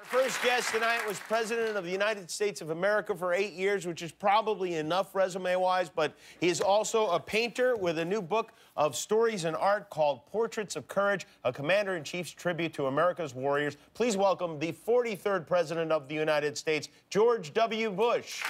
first guest tonight was President of the United States of America for 8 years, which is probably enough resume-wise, but he is also a painter with a new book of stories and art called Portraits of Courage, a Commander-in-Chief's tribute to America's warriors. Please welcome the 43rd President of the United States, George W. Bush.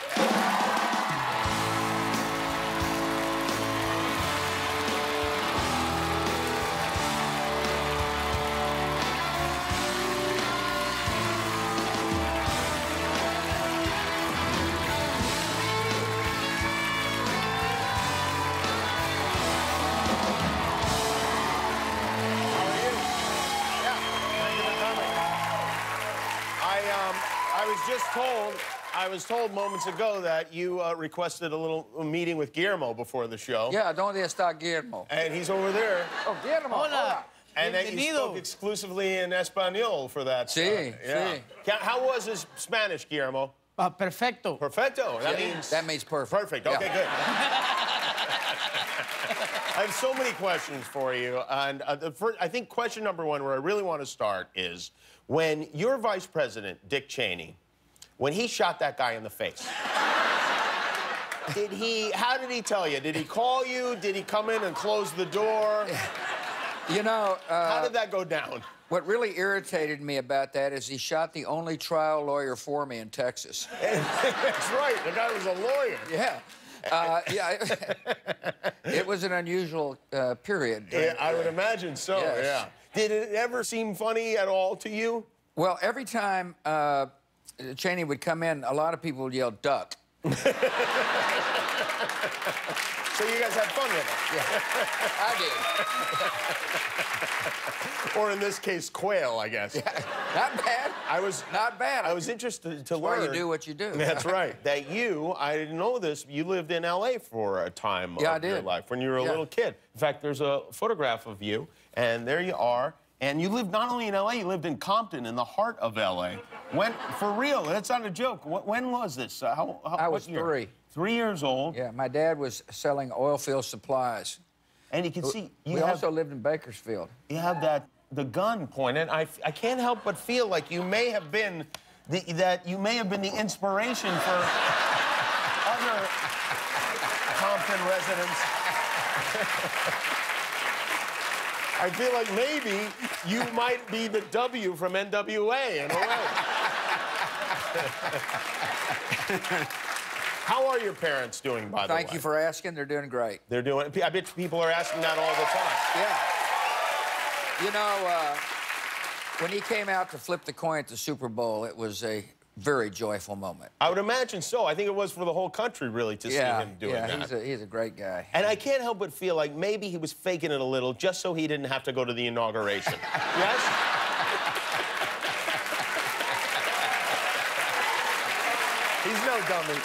I was told moments ago that you requested a little meeting with Guillermo before the show. Yeah, ¿dónde está Guillermo? And he's over there. Oh, Guillermo. Hola. And that you spoke exclusively in Espanol for that. Sí, yeah. sí. How was his Spanish, Guillermo? Perfecto. Perfecto. That means perfect. Perfect. Okay, yeah. good. I have so many questions for you. And I think question number one, where I really want to start, is when your vice president, Dick Cheney, when he shot that guy in the face, how did he tell you? Did he call you? Did he come in and close the door? You know... how did that go down? What really irritated me about that is he shot the only trial lawyer for me in Texas. That's right. The guy was a lawyer. Yeah. It was an unusual period. Yeah, I would imagine so, yes. Yeah. Did it ever seem funny at all to you? Well, every time Cheney would come in, a lot of people would yell, duck. So you guys had fun with it? Yeah, I did. Or in this case, quail, I guess. Yeah, not bad. Not bad. I was interested to learn. Why you do what you do. That's right. That you, I didn't know this, you lived in L.A. for a time of your life when you were a little kid. In fact, there's a photograph of you, and there you are. And you lived not only in L.A., you lived in Compton, in the heart of L.A. When, for real, that's not a joke. When was this? I was 3. 3 years old. Yeah, my dad was selling oil field supplies. And you can see... We also lived in Bakersfield. You have the gun pointed. I can't help but feel like you may have been the inspiration for other Compton residents. I feel like maybe you might be the W from NWA in a way. How are your parents doing, by the way? Thank you for asking. They're doing great. They're doing... I bet people are asking that all the time. Yeah. You know, when he came out to flip the coin at the Super Bowl, it was a very joyful moment. I would imagine so. I think it was for the whole country, really, to see him doing that. Yeah, he's a great guy. And I can't help but feel like maybe he was faking it a little just so he didn't have to go to the inauguration. Yes? He's no dummy.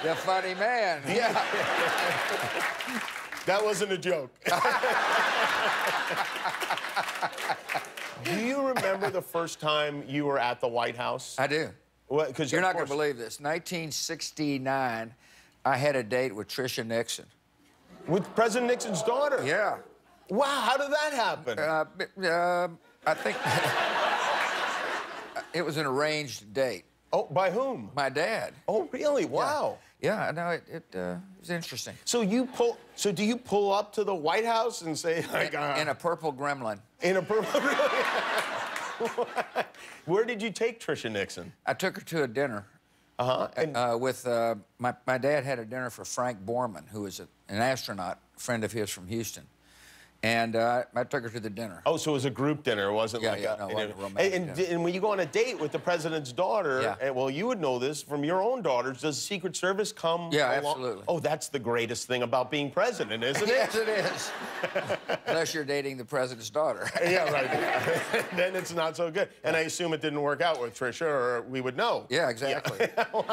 The funny man. Yeah. That wasn't a joke. Do you remember the first time you were at the White House? I do. Well, you're not going to believe this. 1969, I had a date with Tricia Nixon. With President Nixon's daughter? Yeah. Wow, how did that happen? I think it was an arranged date. Oh, by whom? My dad. Oh, really? Wow. Yeah, no, it was interesting. So do you pull up to the White House and say, in a purple gremlin. In a purple Where did you take Tricia Nixon? I took her to a dinner. With my dad had a dinner for Frank Borman, who was an astronaut, a friend of his from Houston. And I took her to the dinner. Oh, so it was a group dinner. It wasn't like a romantic dinner. And when you go on a date with the president's daughter, well, you would know this from your own daughters, does the Secret Service come along? Absolutely. Oh, that's the greatest thing about being president, isn't it? Yes, it is. Unless you're dating the president's daughter. Yeah, right. Then it's not so good. And I assume it didn't work out with Tricia, or we would know. Yeah, exactly. Well,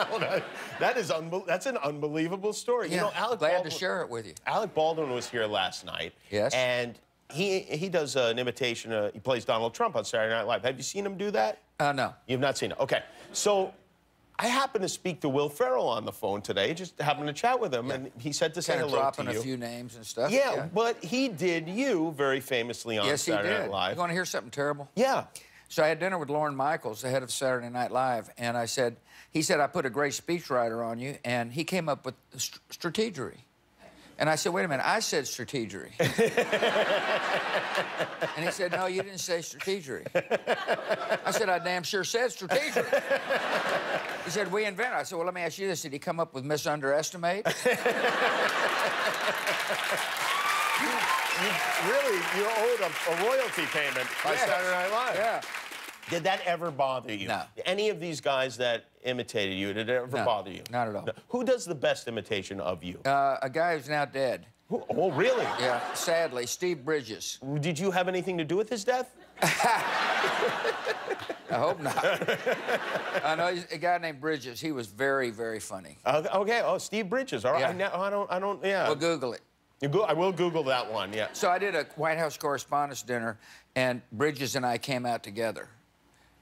that's an unbelievable story. Yeah, you know, glad to share it with you. Alec Baldwin was here last night. Yes. And he does an imitation. He plays Donald Trump on Saturday Night Live. Have you seen him do that? No. You've not seen it. Okay. So I happened to speak to Will Ferrell on the phone today, just happened to chat with him, and he said to say hello to you. Dropping a few names and stuff. Yeah, but he did you very famously on Saturday Night Live. You want to hear something terrible? Yeah. So I had dinner with Lorne Michaels, the head of Saturday Night Live, and he said, I put a great speechwriter on you, and he came up with strategery. And I said, wait a minute, I said strategery. And he said, no, you didn't say strategery. I said, I damn sure said strategery. He said, we invented it. I said, well, let me ask you this. Did he come up with misunderestimate? You owed a royalty payment by Saturday Night Live. Yeah. Did that ever bother you? No. Any of these guys that imitated you, did it ever bother you? Not at all. No. Who does the best imitation of you? A guy who's now dead. Oh, really? Yeah, sadly, Steve Bridges. Did you have anything to do with his death? I hope not. I know a guy named Bridges. He was very, very funny. Okay. Oh, Steve Bridges. All right. Yeah. I don't. Yeah. Well, Google it. I will Google that one. Yeah. So I did a White House Correspondents' Dinner, and Bridges and I came out together.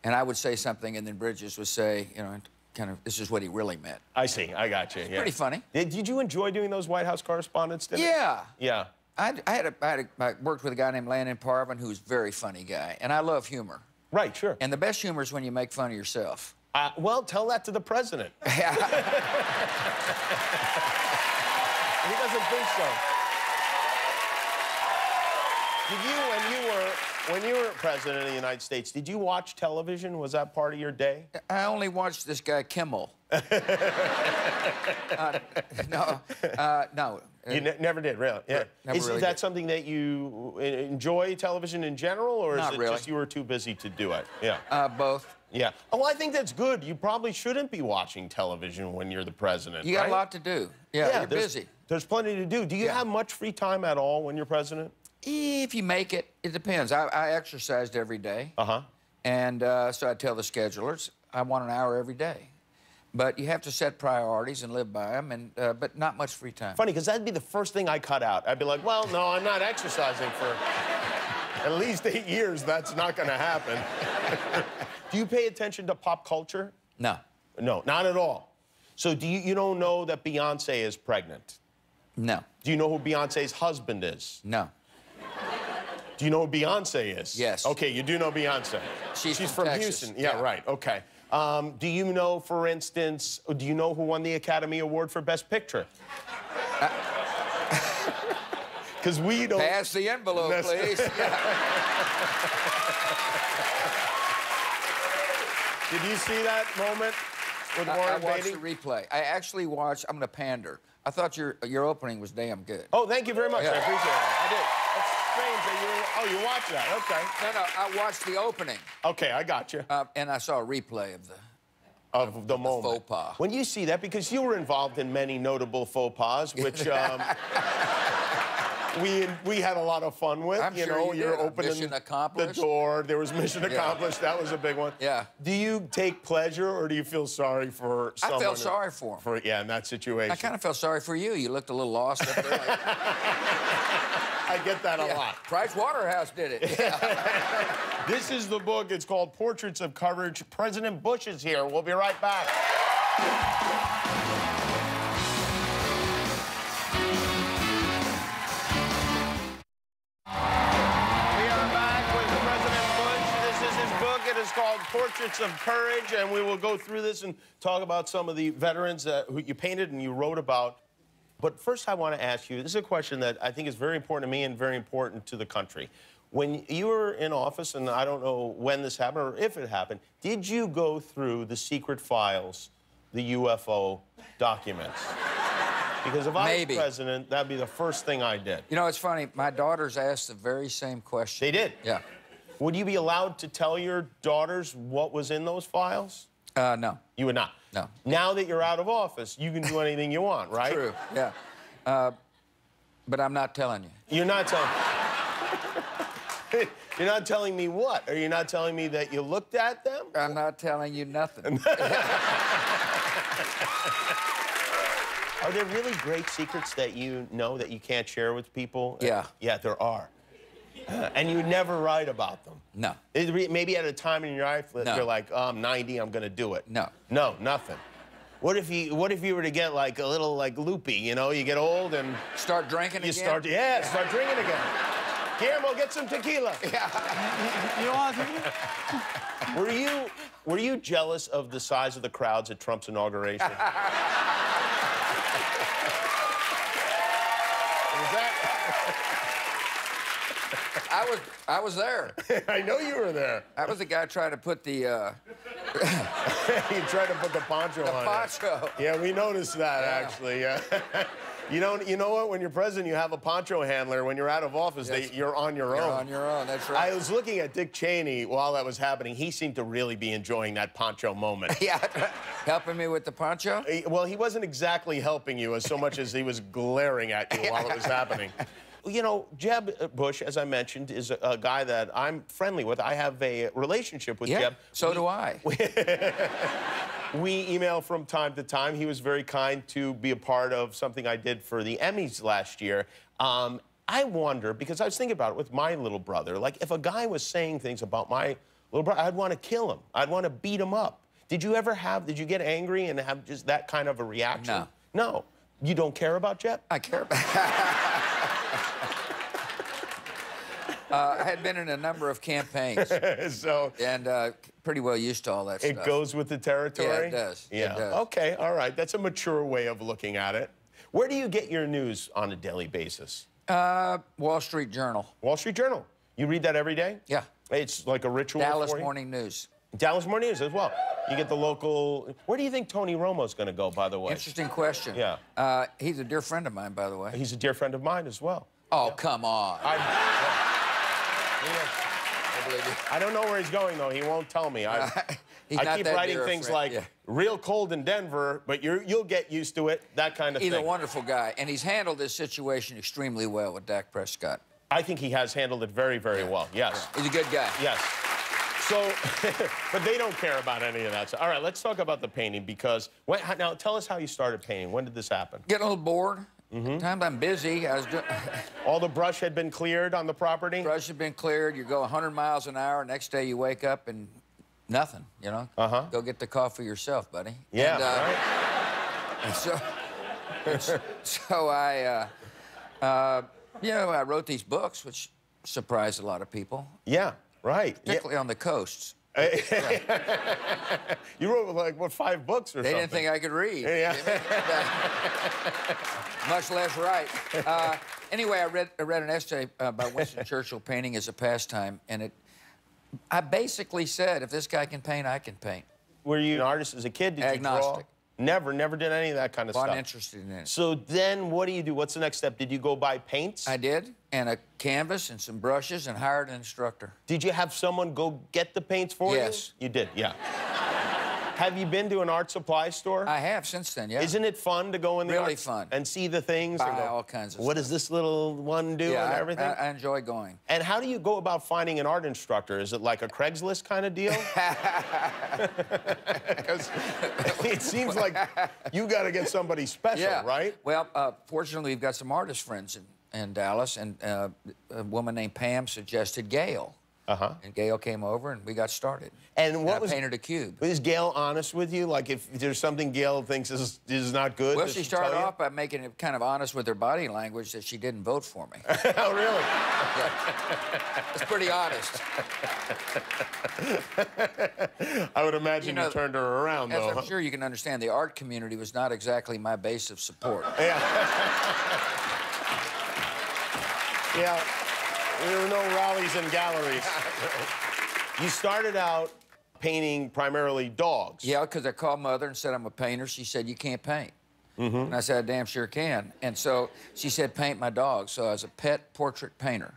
And I would say something, and then Bridges would say, you know, kind of, this is what he really meant. I see. I got you. Yeah. Pretty funny. Did you enjoy doing those White House Correspondents' Dinners? Yeah. Yeah. I worked with a guy named Landon Parvin, who's a very funny guy, and I love humor. Right, sure. And the best humor is when you make fun of yourself. Well, tell that to the president. He doesn't think so. Did you, when you were president of the United States, did you watch television? Was that part of your day? I only watched this guy Kimmel. No. You never did, really? Yeah. Is really that something that you enjoy, television in general, or is it really. just you were too busy to do it? Yeah. Both. Yeah. Oh, I think that's good. You probably shouldn't be watching television when you're the president. You got a lot to do. Yeah, you're busy. There's plenty to do. Do you have much free time at all when you're president? If you make it, it depends. I exercised every day. Uh-huh. And so I tell the schedulers, I want an hour every day. But you have to set priorities and live by them, and but not much free time. Funny, because that'd be the first thing I cut out. I'd be like, well, no, I'm not exercising for at least 8 years. That's not going to happen. Do you pay attention to pop culture? No. No, not at all. So you don't know that Beyonce is pregnant? No. Do you know who Beyonce's husband is? No. Do you know who Beyonce is? Yes. Okay, you do know Beyonce. She's from Texas. Houston. Yeah, right. Okay. Do you know, for instance, do you know who won the Academy Award for Best Picture? Because we don't... Pass the envelope, please. Did you see that moment with Warren Beatty? I watched the replay. I actually watched... I'm going to pander. I thought your opening was damn good. Oh, thank you very much. Yeah. I appreciate it. I did. That's strange that you watched that. Okay. No, I watched the opening. Okay, I got you. And I saw a replay of the moment. faux pas. When you see that, because you were involved in many notable faux pas, which we had a lot of fun with. I'm sure you're opening Mission accomplished. the door. There was mission accomplished. That was a big one. Yeah. Do you take pleasure, or do you feel sorry for someone? I felt sorry for him. In that situation. I kind of felt sorry for you. You looked a little lost up there. Like... I get that a lot. Price Waterhouse did it. Yeah. This is the book. It's called Portraits of Courage. President Bush is here. We'll be right back. We are back with President Bush. This is his book. It is called Portraits of Courage, and we will go through this and talk about some of the veterans who you painted and you wrote about. But first, I want to ask you, this is a question that I think is very important to me and very important to the country. When you were in office, and I don't know when this happened or if it happened, did you go through the secret files, the UFO documents? Because if I was president, that'd be the first thing I did. You know, it's funny. My daughters asked the very same question. They did? Yeah. Would you be allowed to tell your daughters what was in those files? No. You would not? No. Now that you're out of office, you can do anything you want, right? True, yeah. But I'm not telling you. You're not telling You're not telling me what? Are you not telling me that you looked at them? I'm not telling you nothing. Are there really great secrets that you know that you can't share with people? Yeah. Yeah, there are. And you never write about them? No. Maybe at a time in your life that No. you're like, oh, I'm 90, I'm gonna do it. No. No, nothing. What if you were to get like a little like loopy, you know? You get old and... Start drinking again? Start drinking again. Guillermo, get some tequila. Yeah. You want tequila? Were you jealous of the size of the crowds at Trump's inauguration? I was there. I know you were there. I was the guy trying to put the... You tried to put the poncho on. The poncho. Yeah, we noticed that, actually, yeah. You know what? When you're president, you have a poncho handler. When you're out of office, you're on your own. You're on your own, that's right. I was looking at Dick Cheney while that was happening. He seemed to really be enjoying that poncho moment. Yeah, helping me with the poncho? Well, he wasn't exactly helping you as so much as he was glaring at you while it was happening. You know, Jeb Bush, as I mentioned, is a guy that I'm friendly with. I have a relationship with Jeb. So do I. We email from time to time. He was very kind to be a part of something I did for the Emmys last year. I wonder, because I was thinking about it with my little brother, like if a guy was saying things about my little brother, I'd want to kill him. I'd want to beat him up. Did you get angry and have just that kind of a reaction? No. No. You don't care about Jeb? I care about I had been in a number of campaigns. And pretty well used to all that stuff. It goes with the territory? Yeah, it does. Yeah. It does. Okay, all right. That's a mature way of looking at it. Where do you get your news on a daily basis? Wall Street Journal. Wall Street Journal. You read that every day? Yeah. It's like a ritual Dallas for you? Morning News. Dallas Morning News as well. You get the local... Where do you think Tony Romo's going to go, by the way? Interesting question. Yeah. He's a dear friend of mine, by the way. He's a dear friend of mine as well. Oh, come on. I don't know where he's going, though. He won't tell me. I keep writing things like, real cold in Denver, but you'll get used to it, that kind of thing. He's a wonderful guy, and he's handled this situation extremely well with Dak Prescott. I think he has handled it very, very well, yes. He's a good guy. Yes. So, but they don't care about any of that. So, all right, let's talk about the painting, because... now, tell us how you started painting. When did this happen? Getting a little bored. Times I'm busy. I was doing... All the brush had been cleared on the property? Brush had been cleared. You go 100 miles an hour. Next day you wake up and nothing, you know? Go get the coffee yourself, buddy. Yeah, right? And so I, you know, I wrote these books, which surprised a lot of people. Yeah, right. Particularly on the coasts. You wrote, like, what, 5 books or something? They didn't think I could read. Yeah. Much less write. Anyway, I read an essay about Winston Churchill painting as a pastime, and I basically said, if this guy can paint, I can paint. Were you an artist as a kid? Did Agnostic. you draw? Never did any of that kind of stuff. Wasn't interested in it. So then what do you do? What's the next step? Did you go buy paints? I did, and a canvas and some brushes, and hired an instructor. Did you have someone go get the paints for you? Yes. You did, yeah. Have you been to an art supply store? I have since then, yeah. Isn't it fun to go in the Really fun. And see the things? Buy and go, all kinds of what stuff. does this little one do and everything? I enjoy going. And how do you go about finding an art instructor? Is it like a Craigslist kind of deal? Because it seems like you got to get somebody special, right? Well, fortunately, we've got some artist friends in Dallas, and a woman named Pam suggested Gail. And Gail came over, and we got started. And what I painted a cube. Was Gail honest with you? Like, if there's something Gail thinks is not good? Well, she started off by making it kind of honest with her body language that she didn't vote for me. Oh, really? Yeah. It's pretty honest. I would imagine you turned her around, though. As I'm sure you can understand, the art community was not exactly my base of support. Yeah. Yeah. There were no rallies and galleries. You started out painting primarily dogs. Yeah, because I called Mother and said, I'm a painter. She said, you can't paint. And I said, I damn sure can. And so she said, paint my dogs. So I was a pet portrait painter.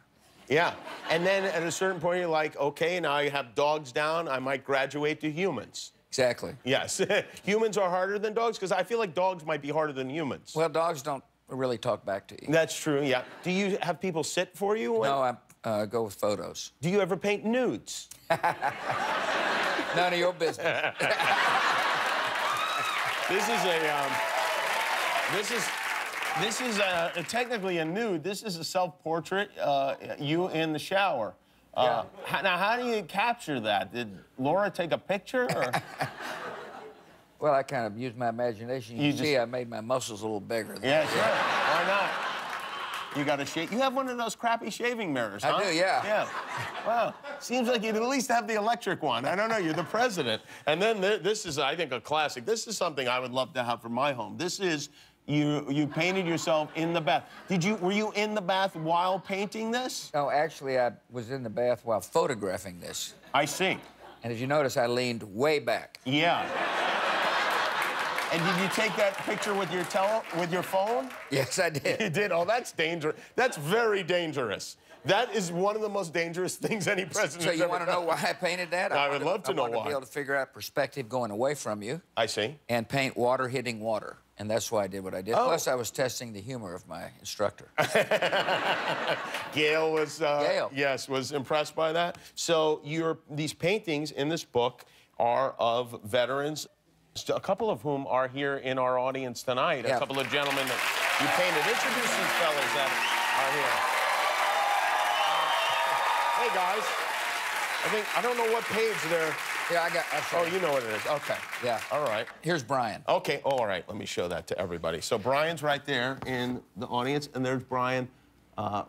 Yeah. And then at a certain point, you're like, okay, now I have dogs down. I might graduate to humans. Exactly. Yes. Humans are harder than dogs? Because I feel like dogs might be harder than humans. Well, dogs don't really talk back to you. That's true, yeah. Do you have people sit for you? No, I go with photos. Do you ever paint nudes? None of your business. This is technically a nude. This is a self-portrait, you in the shower. Yeah. Now, how do you capture that? Did Laura take a picture? Or? Well, I kind of used my imagination. You can see I made my muscles a little bigger. Yeah, sure. Why not? You got a shave. You have one of those crappy shaving mirrors, huh? I do, yeah. Yeah. Wow. Seems like you'd at least have the electric one. I don't know. You're the president. And then this is, I think, a classic. This is something I would love to have for my home. This is you painted yourself in the bath. Were you in the bath while painting this? No, actually, I was in the bath while photographing this. I see. And as you notice, I leaned way back. Yeah. And did you take that picture with your phone? Yes, I did. You did? Oh, that's dangerous. That's very dangerous. That is one of the most dangerous things any president So has you ever want to know done. why I painted that? I would love to know I want why. to be able to figure out perspective going away from you. I see. And paint water hitting water. And that's why I did what I did. Oh. Plus, I was testing the humor of my instructor. Gail was, Gail. Yes, was impressed by that. So these paintings in this book are of veterans, a couple of whom are here in our audience tonight. Yeah. A couple of gentlemen that you painted. Introduce these fellas that are here. Hey, guys. I don't know what page they're... Yeah, Oh, you know what it is. Okay. Yeah. All right. Here's Brian. Okay. Oh, all right. Let me show that to everybody. So Brian's right there in the audience, and there's Brian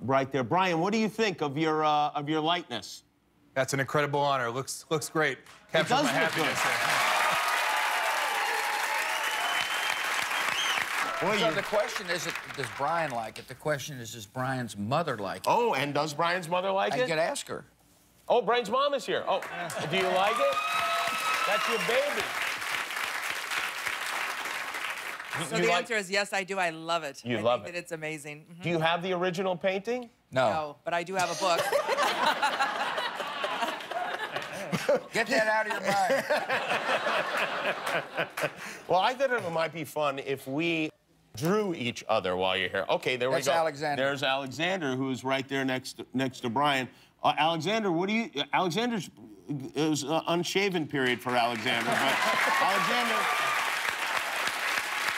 right there. Brian, what do you think of your likeness? That's an incredible honor. Looks great. Captures does my look happiness. Well, So the question isn't, does Brian like it? The question is, does Brian's mother like it? Oh, and does Brian's mother like I it? could ask her. Oh, Brian's mom is here. Oh, do you like it? That's your baby. So the answer is yes, I do. I love it. You I love think it. that it's amazing. Mm-hmm. Do you have the original painting? No. No, but I do have a book. Get that out of your mind. Well, I thought it might be fun if we drew each other while you're here. Okay, there we go. That's Alexander. There's Alexander, who's right there next to Brian. Alexander, Alexander's it was an unshaven period for Alexander, but Alexander,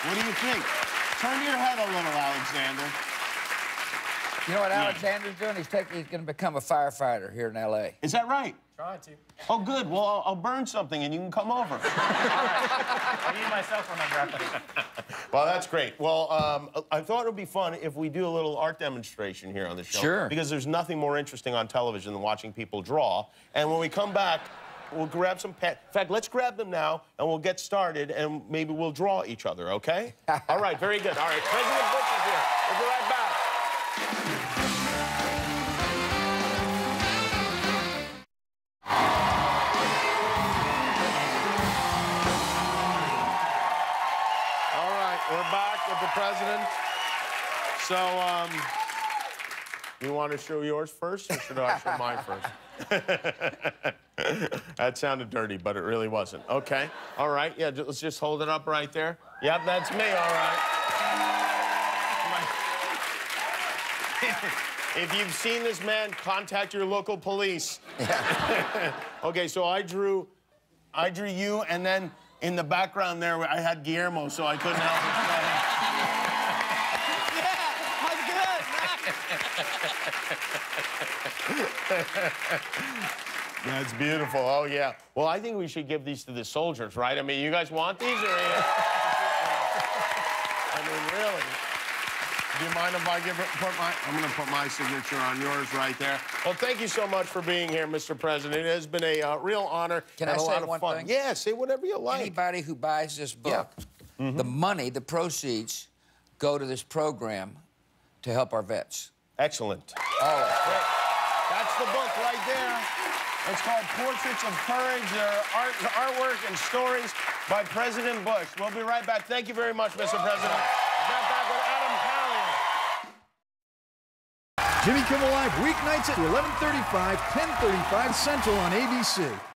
what do you think? Turn your head a little, Alexander. You know what Alexander's doing? He's going to become a firefighter here in L.A. Is that right? Trying to. Oh, good. Well, I'll burn something and you can come over. I need my cell phone number after this. Well, that's great. Well, I thought it would be fun if we do a little art demonstration here on the show. Sure. Because there's nothing more interesting on television than watching people draw. And when we come back, we'll grab some In fact, let's grab them now, and we'll get started, and maybe we'll draw each other, okay? All right, very good. All right, President Bush is here. We'll be right back. We're back with the president. So, you want to show yours first, or should I show mine first? That sounded dirty, but it really wasn't. Okay. All right. Yeah, let's just hold it up right there. Yep, that's me. All right. If you've seen this man, contact your local police. Okay, so I drew you, and then in the background there, I had Guillermo, so I couldn't help it. That's beautiful. Oh, yeah. Well, I think we should give these to the soldiers, right? I mean, you guys want these, or... I mean, really. Do you mind if I I'm going to put my signature on yours right there. Well, thank you so much for being here, Mr. President. It has been a real honor. Can and I a say lot of one fun. thing? Yeah, say whatever you like. Anybody who buys this book, the money, the proceeds, go to this program to help our vets. Excellent. All right. Great. That's the book right there. It's called Portraits of Courage. There are artwork and stories by President Bush. We'll be right back. Thank you very much, Mr. President. We're back with Adam Pally. Jimmy Kimmel Live, weeknights at 11:35, 10:35 Central on ABC.